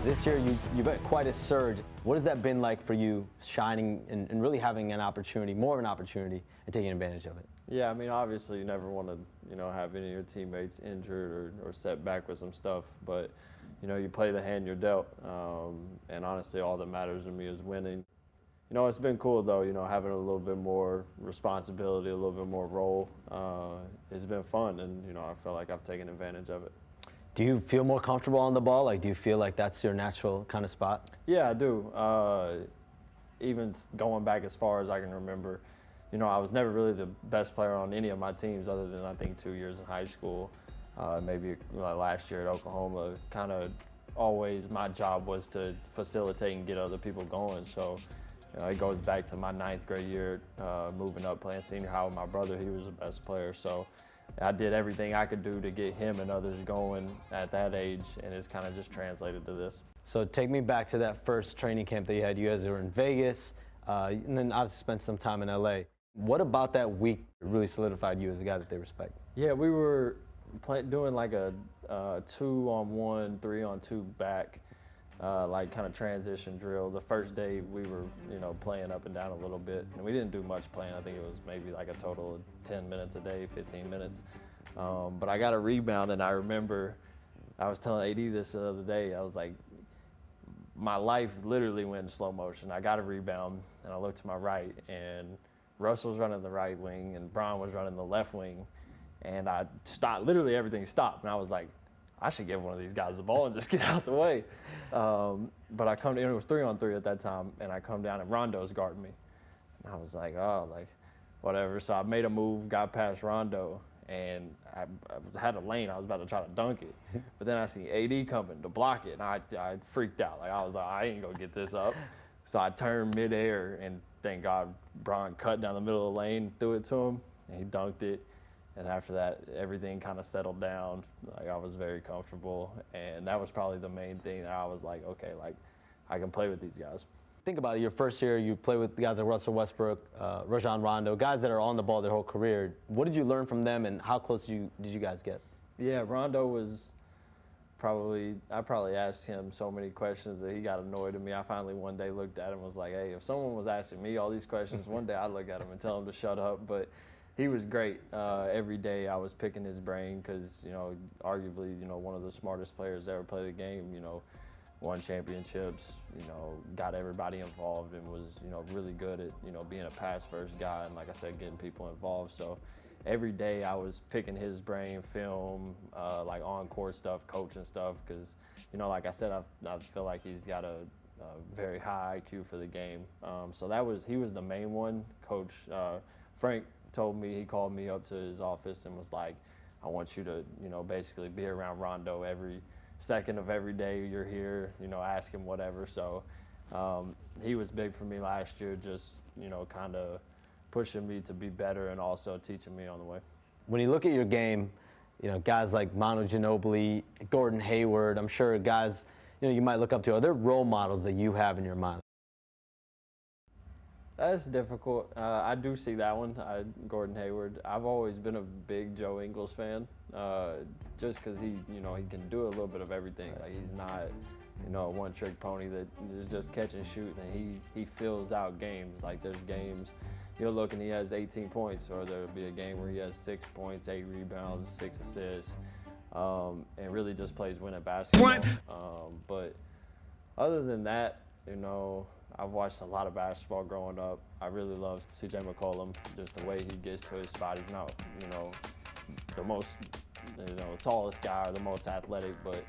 This year, you've had quite a surge. What has that been like for you, shining and really having an opportunity, more of an opportunity, and taking advantage of it? Yeah, I mean, obviously, you never want to, have any of your teammates injured or set back with some stuff, but, you play the hand you're dealt, and honestly, all that matters to me is winning. It's been cool, though, having a little bit more responsibility, a little bit more role. It's been fun, and, I feel like I've taken advantage of it. Do you feel more comfortable on the ball? Like, do you feel like that's your natural kind of spot? Yeah, I do. Even going back as far as I can remember, I was never really the best player on any of my teams other than I think 2 years in high school, maybe last year at Oklahoma. Kind of always my job was to facilitate and get other people going. So it goes back to my 9th grade year, moving up, playing senior high with my brother. He was the best player. So I did everything I could do to get him and others going at that age, and it's kind of just translated to this. So take me back to that first training camp that you had. You guys were in Vegas, and then obviously spent some time in LA. What about that week really solidified you as a guy that they respect? Yeah, we were doing like a 2-on-1, 3-on-2 back, like kind of transition drill. The first day we were, playing up and down a little bit, and we didn't do much playing. I think it was maybe like a total of 10 minutes a day, 15 minutes. But I got a rebound, and I remember I was telling AD this the other day. I was like, my life literally went in slow motion. I got a rebound, and I looked to my right, and Russell was running the right wing, and Brian was running the left wing, and I stopped. Literally everything stopped, and I was like, I should give one of these guys the ball and just get out the way. But I come down, it was 3-on-3 at that time, and I come down and Rondo's guarding me. And I was like, oh, whatever. So I made a move, got past Rondo, and I had a lane. I was about to try to dunk it. But then I see AD coming to block it, and I freaked out. I was like, I ain't gonna get this up. So I turned midair, and thank God Brian cut down the middle of the lane, threw it to him, and he dunked it. And after that, everything kind of settled down. I was very comfortable, and that was probably the main thing that I was like, okay, I can play with these guys. Think about it. Your first year, you play with guys like Russell Westbrook, Rajon Rondo, guys that are on the ball their whole career. What did you learn from them, and how close did you guys get? Yeah, Rondo was I probably asked him so many questions that he got annoyed at me. I finally one day looked at him and was like, hey, if someone was asking me all these questions, one day I'd look at him and tell him to shut up. But he was great. Every day I was picking his brain because, arguably, one of the smartest players to ever play the game, won championships, got everybody involved and was, really good at, being a pass-first guy and, like I said, getting people involved. So every day I was picking his brain, film, like on-court stuff, coaching stuff, because, like I said, I feel like he's got a very high IQ for the game. So he was the main one. Coach Frank told me, he called me up to his office and was like, I want you to, basically be around Rondo every second of every day you're here, ask him whatever. So he was big for me last year, just, kind of pushing me to be better and also teaching me on the way. When you look at your game, guys like Manu Ginobili, Gordon Hayward, I'm sure guys, you might look up to. Are there role models that you have in your mind? That's difficult. I do see that one, Gordon Hayward. I've always been a big Joe Ingles fan, just because he can do a little bit of everything. Like, he's not, a one-trick pony that is just catch and shoot, and he fills out games. Like, there's games you'll look and he has 18 points, or there'll be a game where he has 6 points, 8 rebounds, 6 assists, and really just plays winning basketball. But other than that, I've watched a lot of basketball growing up. I really love CJ McCollum, just the way he gets to his spot. He's not, the most, tallest guy or the most athletic, but,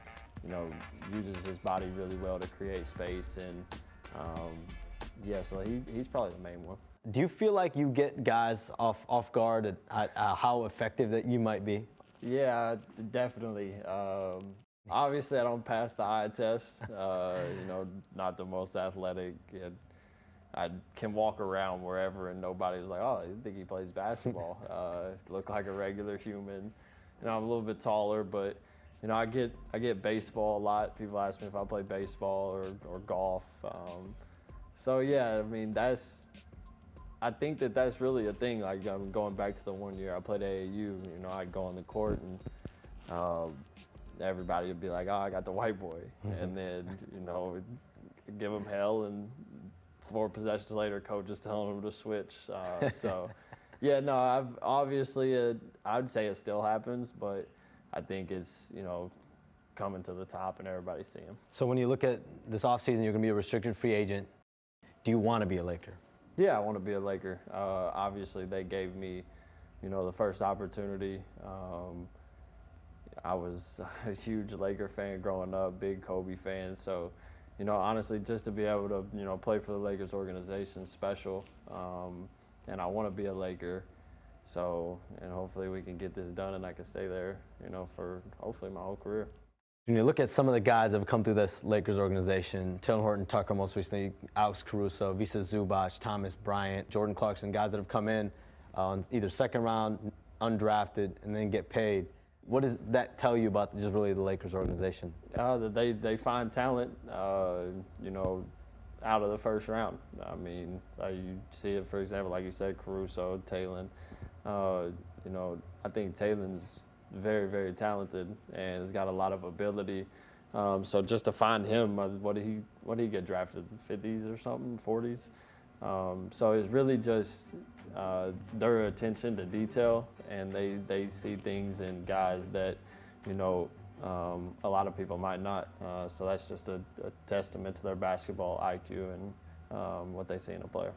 uses his body really well to create space. And, yeah, so he's probably the main one. Do you feel like you get guys off guard at how effective that you might be? Yeah, definitely. Obviously, I don't pass the eye test. Not the most athletic. I can walk around wherever and nobody's like, oh, you think he plays basketball? Look like a regular human. I'm a little bit taller, but I get baseball a lot. People ask me if I play baseball or golf. So yeah, I mean I think that's really a thing. Like, I'm going back to the one year I played AAU. I'd go on the court and everybody would be like, "Oh, I got the white boy," and then you know, give him hell, and 4 possessions later, coach is telling him to switch. So, yeah, no, I've obviously I'd say it still happens, but I think it's coming to the top and everybody see him. So when you look at this offseason, you're going to be a restricted free agent. Do you want to be a Laker? Yeah, I want to be a Laker. Obviously, they gave me, the first opportunity. I was a huge Laker fan growing up, big Kobe fan. So, honestly, just to be able to, play for the Lakers organization is special. And I want to be a Laker. So, and hopefully we can get this done and I can stay there, for hopefully my whole career. When you look at some of the guys that have come through this Lakers organization, Taylor Horton-Tucker most recently, Alex Caruso, Visa Zubac, Thomas Bryant, Jordan Clarkson, guys that have come in on either second round, undrafted, and then get paid. What does that tell you about just really the Lakers organization? That they find talent, out of the first round. I mean, you see it, for example, like you said, Caruso, Taylor. I think Taylor's very, very talented and has got a lot of ability. So just to find him, what did he get drafted? 50s or something, 40s? So it's really just their attention to detail, and they see things in guys that, a lot of people might not. So that's just a testament to their basketball IQ and what they see in a player.